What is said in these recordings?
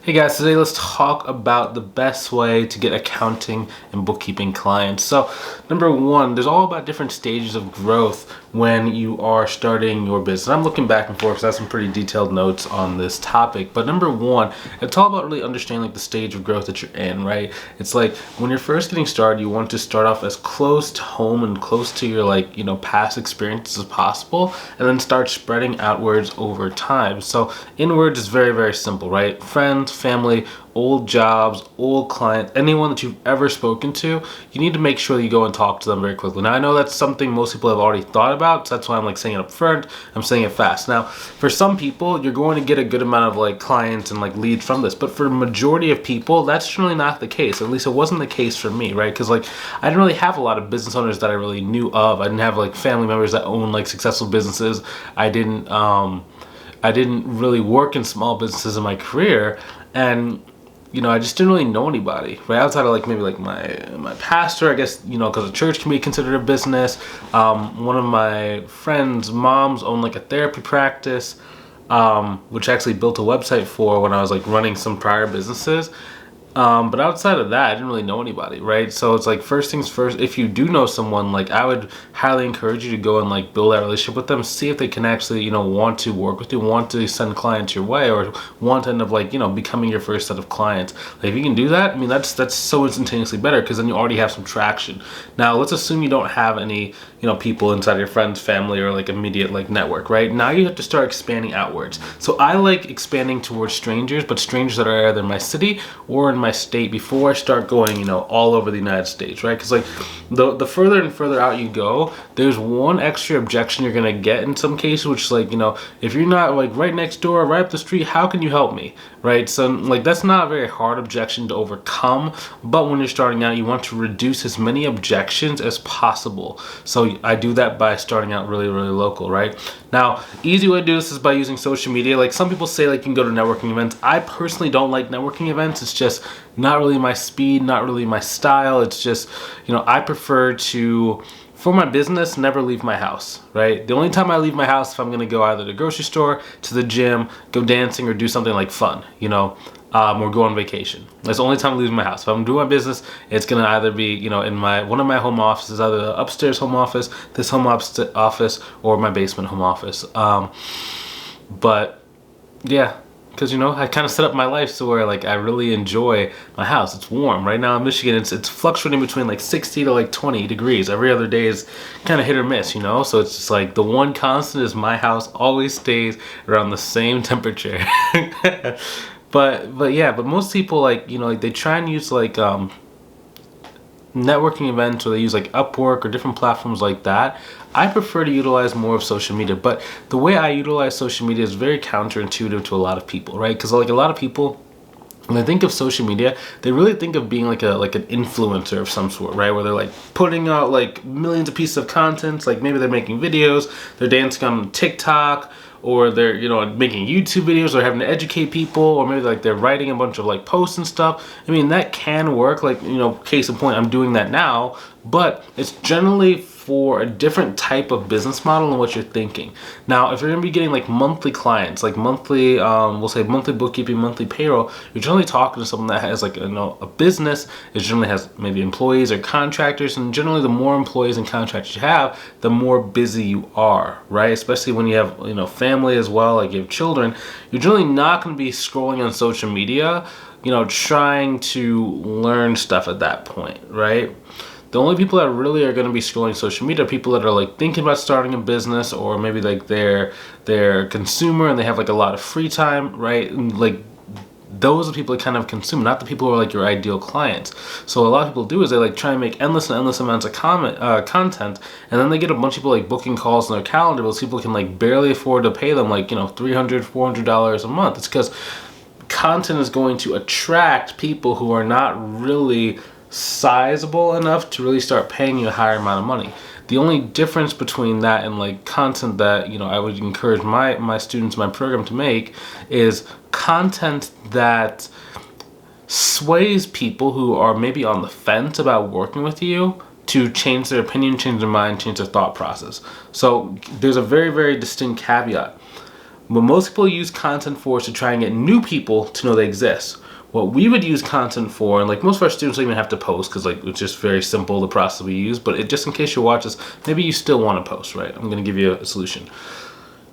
Hey guys, today let's talk about the best way to get accounting and bookkeeping clients. So, number one, there's all about different stages of growth when you are starting your business. I'm looking back and forth because I have some pretty detailed notes on this topic. But number one, it's all about really understanding like the stage of growth that you're in, right? It's like when you're first getting started, you want to start off as close to home and close to your past experiences as possible, and then start spreading outwards over time. So inwards is very, very simple, right? Friends, family, old jobs, old clients, anyone that you've ever spoken to, you need to make sure that you go and talk to them very quickly. Now, I know that's something most people have already thought about, so that's why I'm saying it up front. I'm saying it fast. Now, for some people, you're going to get a good amount of clients and leads from this, but for the majority of people, that's generally not the case. At least it wasn't the case for me, right? Because I didn't really have a lot of business owners that I really knew of. I didn't have family members that own successful businesses. I didn't really work in small businesses in my career, and I just didn't really know anybody, right? Outside of maybe my pastor, I guess, because a church can be considered a business. One of my friends' moms owned a therapy practice, which I actually built a website for when I was running some prior businesses. But outside of that, I didn't really know anybody, right? So it's first things first, if you do know someone, I would highly encourage you to go and build that relationship with them, see if they can actually, want to work with you, want to send clients your way, or want to end up becoming your first set of clients. If you can do that, that's so instantaneously better, because then you already have some traction. Now, let's assume you don't have any, people inside your friends, family, or immediate network, right? Now you have to start expanding outwards. So I like expanding towards strangers, but strangers that are either in my city or in my state before I start going, all over the United States, right? Because the further and further out you go, there's one extra objection you're gonna get in some cases, which is if you're not right next door, right up the street, how can you help me, right? So that's not a very hard objection to overcome, but when you're starting out, you want to reduce as many objections as possible. So I do that by starting out really, really local, right? Now, easy way to do this is by using social media. Some people say you can go to networking events. I personally don't like networking events. It's just not really my speed, not really my style. It's just, I prefer to, for my business, never leave my house, right? The only time I leave my house is if I'm going to go either to the grocery store, to the gym, go dancing, or do something fun, or go on vacation. That's the only time I leave my house. If I'm doing my business, it's going to either be, in one of my home offices, either the upstairs home office, this home office, or my basement home office. But yeah, because I kind of set up my life so where I really enjoy my house. It's warm right now in Michigan. It's fluctuating between 60 to 20 degrees. Every other day is kind of hit or miss, So it's just the one constant is my house always stays around the same temperature. but most people they try and use networking events, or they use Upwork or different platforms like that. I prefer to utilize more of social media, but the way I utilize social media is very counterintuitive to a lot of people, right? Because a lot of people, when they think of social media, they really think of being an influencer of some sort, right? Where they're putting out millions of pieces of content, maybe they're making videos, they're dancing on TikTok, or they're making YouTube videos, or having to educate people, or maybe they're writing a bunch of posts and stuff. That can work, case in point, I'm doing that now, but it's generally for a different type of business model than what you're thinking. Now, if you're going to be getting monthly clients, monthly, we'll say monthly bookkeeping, monthly payroll, you're generally talking to someone that has a business. It generally has maybe employees or contractors, and generally the more employees and contractors you have, the more busy you are, right? Especially when you have family as well, you have children. You're generally not going to be scrolling on social media, trying to learn stuff at that point, right? The only people that really are going to be scrolling social media are people that are thinking about starting a business, or maybe they're a consumer and they have a lot of free time, right? And those are people that kind of consume, not the people who are your ideal clients. So a lot of people do is they try and make endless and endless amounts of content, and then they get a bunch of people booking calls on their calendar, but people can barely afford to pay them $300, $400 a month. It's because content is going to attract people who are not really sizable enough to really start paying you a higher amount of money. The only difference between that and content that I would encourage my students in my program to make is content that sways people who are maybe on the fence about working with you to change their opinion, change their mind, change their thought process. So there's a very, very distinct caveat. What most people use content for is to try and get new people to know they exist. What we would use content for, and like most of our students don't even have to post because like it's just very simple, the process we use, but just in case you watch this, maybe you still want to post, right? I'm going to give you a solution.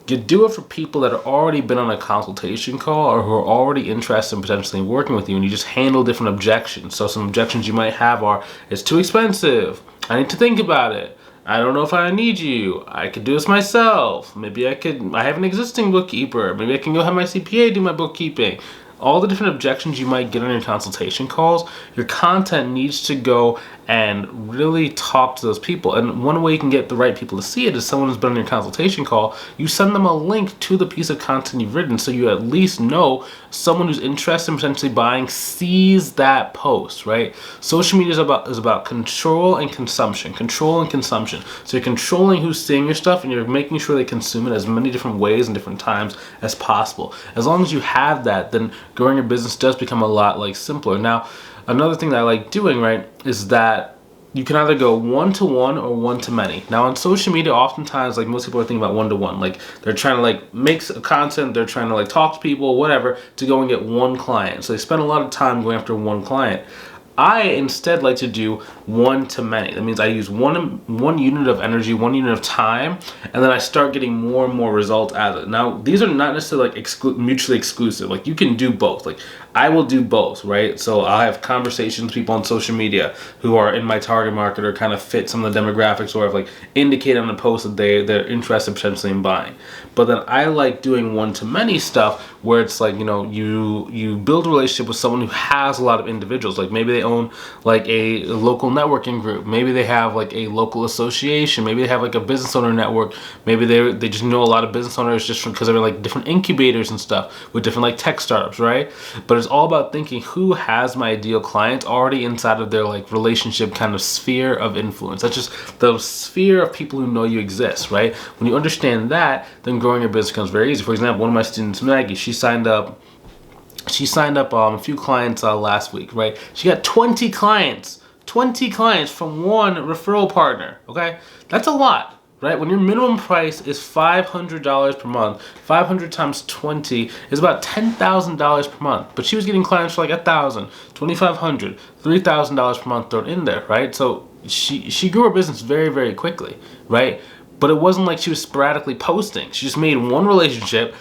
You do it for people that have already been on a consultation call or who are already interested in potentially working with you, and you just handle different objections. So some objections you might have are, it's too expensive, I need to think about it, I don't know if I need you, I could do this myself, maybe I have an existing bookkeeper, maybe I can go have my CPA do my bookkeeping. All the different objections you might get on your consultation calls, your content needs to go and really talk to those people. And one way you can get the right people to see it is someone who's been on your consultation call, you send them a link to the piece of content you've written so you at least know someone who's interested in potentially buying sees that post, right? Social media is about control and consumption. Control and consumption. So you're controlling who's seeing your stuff and you're making sure they consume it as many different ways and different times as possible. As long as you have that, then growing your business does become a lot like simpler. Now, another thing that I like doing, right, is that you can either go one-to-one or one-to-many. Now on social media, oftentimes, like most people are thinking about one-to-one. Like they're trying to like make content, they're trying to like talk to people, whatever, to go and get one client. So they spend a lot of time going after one client. I instead like to do one-to-many. That means I use one unit of energy, one unit of time, and then I start getting more and more results out of it. Now, these are not necessarily like mutually exclusive. Like you can do both. Like I will do both, right? So I'll have conversations with people on social media who are in my target market or kind of fit some of the demographics or have like indicated on the post that they're interested potentially in buying. But then I like doing one-to-many stuff where it's like, you build a relationship with someone who has a lot of individuals. Like maybe they own like a local networking group. Maybe they have like a local association. Maybe they have like a business owner network. Maybe they just know a lot of business owners just because they're like different incubators and stuff with different like tech startups, right? But it's all about thinking who has my ideal client already inside of their like relationship kind of sphere of influence. That's just the sphere of people who know you exist, right? When you understand that, then growing your business becomes very easy. For example, one of my students, Maggie, she signed up a few clients last week, right? She got 20 clients from one referral partner, okay? That's a lot, right? When your minimum price is $500 per month, 500 times 20 is about $10,000 per month. But she was getting clients for like $1,000, $2,500, $3,000 per month thrown in there, right? So she grew her business very, very quickly, right? But it wasn't like she was sporadically posting. She just made one relationship.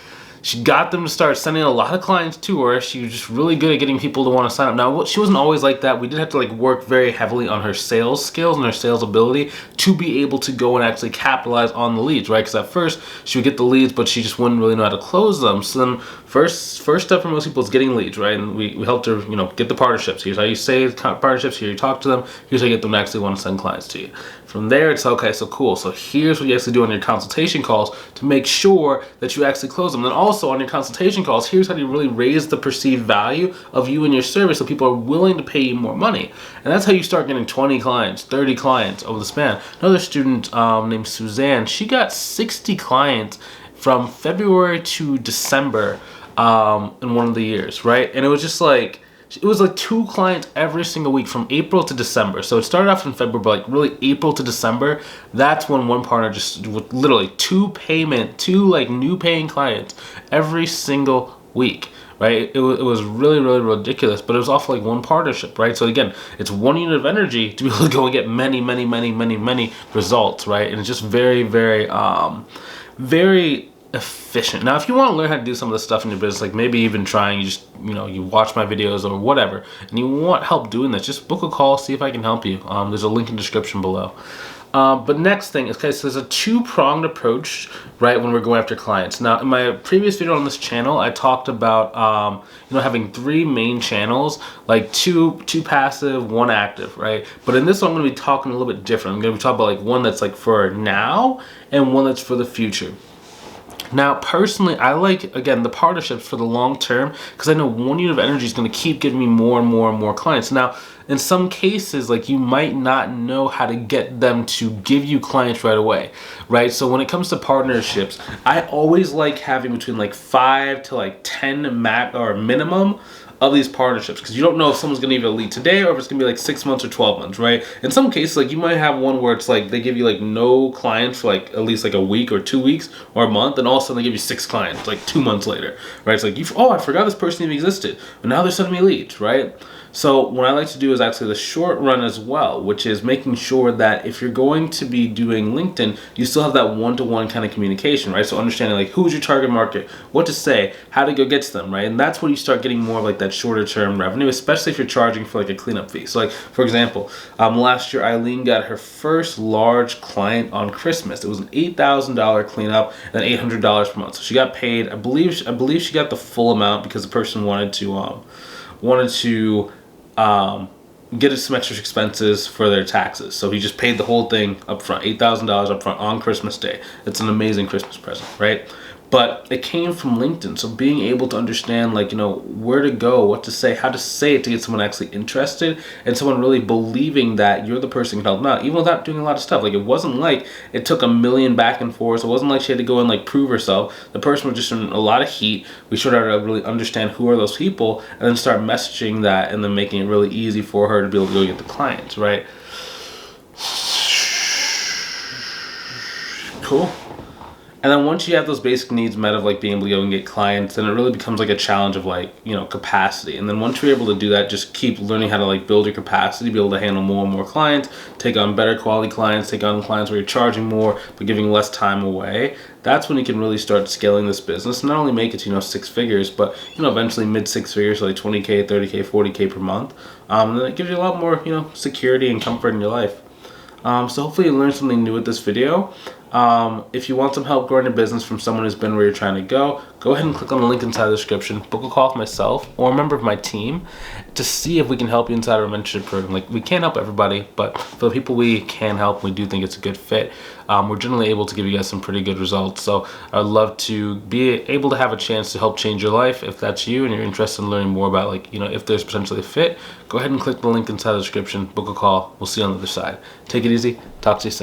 She got them to start sending a lot of clients to her. She was just really good at getting people to want to sign up. Now, she wasn't always like that. We did have to like work very heavily on her sales skills and her sales ability to be able to go and actually capitalize on the leads, right? Because at first she would get the leads, but she just wouldn't really know how to close them. So then first step for most people is getting leads, right? And we helped her, get the partnerships. Here's how you save partnerships. Here you talk to them. Here's how you get them to actually want to send clients to you. From there, it's okay, so cool. So here's what you actually do on your consultation calls to make sure that you actually close them. Then also on your consultation calls, here's how you really raise the perceived value of you and your service so people are willing to pay you more money. And that's how you start getting 20 clients, 30 clients over the span. Another student named Suzanne, she got 60 clients from February to December in one of the years, right? And it was just like, it was like 2 clients every single week from April to December. So it started off in February, but like really April to December, that's when one partner just with literally 2 like new paying clients every single week, right? It was really, really ridiculous, but it was off like one partnership, right? So again, it's one unit of energy to be able to go and get many results, right? And it's just very, very, very efficient. Now, if you want to learn how to do some of this stuff in your business, like maybe even trying, you watch my videos or whatever, and you want help doing this, just book a call, see if I can help you. There's a link in the description below. But next thing is, okay, so there's a 2-pronged approach, right, when we're going after clients. Now, in my previous video on this channel, I talked about, having 3 main channels, like two passive, 1 active, right? But in this one, I'm going to be talking a little bit different. I'm going to be talking about like one that's like for now and one that's for the future. Now, personally, I like, again, the partnerships for the long term because I know one unit of energy is going to keep giving me more and more clients. Now, in some cases, like you might not know how to get them to give you clients right away, right? So when it comes to partnerships, I always like having between like 5 to like 10 minimum of these partnerships, because you don't know if someone's going to give you a lead today or if it's going to be like 6 months or 12 months, right? In some cases, like you might have one where it's like they give you like no clients for like at least like a week or 2 weeks or a month, and all of a sudden they give you 6 clients like 2 months later, right? It's like, oh, I forgot this person even existed, but now they're sending me leads, right? So what I like to do is actually the short run as well, which is making sure that if you're going to be doing LinkedIn, you still have that one-to-one kind of communication, right? So understanding like who's your target market, what to say, how to go get to them, right? And that's when you start getting more of like that shorter term revenue, especially if you're charging for like a cleanup fee. So like, for example, last year Eileen got her first large client on Christmas. It was an $8,000 cleanup and $800 per month. So she got paid, I believe she got the full amount because the person wanted to get some extra expenses for their taxes. So he just paid the whole thing up front, $8,000 up front on Christmas Day. It's an amazing Christmas present, right? But it came from LinkedIn. So being able to understand like, where to go, what to say, how to say it to get someone actually interested and someone really believing that you're the person who can help them out, even without doing a lot of stuff. Like it wasn't like it took a million back and forth. It wasn't like she had to go and like prove herself. The person was just in a lot of heat. We showed her how to really understand who are those people and then start messaging that and then making it really easy for her to be able to go get the clients, right? Cool. And then once you have those basic needs met of like being able to go and get clients, then it really becomes like a challenge of like, capacity. And then once you're able to do that, just keep learning how to like build your capacity, be able to handle more and more clients, take on better quality clients, take on clients where you're charging more, but giving less time away. That's when you can really start scaling this business. Not only make it to, 6 figures, but, eventually mid 6 figures, so like 20K, 30K, 40K per month. And then it gives you a lot more, security and comfort in your life. So hopefully you learned something new with this video. If you want some help growing your business from someone who's been where you're trying to go ahead and click on the link inside the description, book a call with myself or a member of my team to see if we can help you inside our mentorship program. Like, we can't help everybody, but for the people we can help, we do think it's a good fit. We're generally able to give you guys some pretty good results. So I'd love to be able to have a chance to help change your life. If that's you and you're interested in learning more about if there's potentially a fit, go ahead and click the link inside the description, book a call. We'll see you on the other side. Take it easy. Talk to you soon.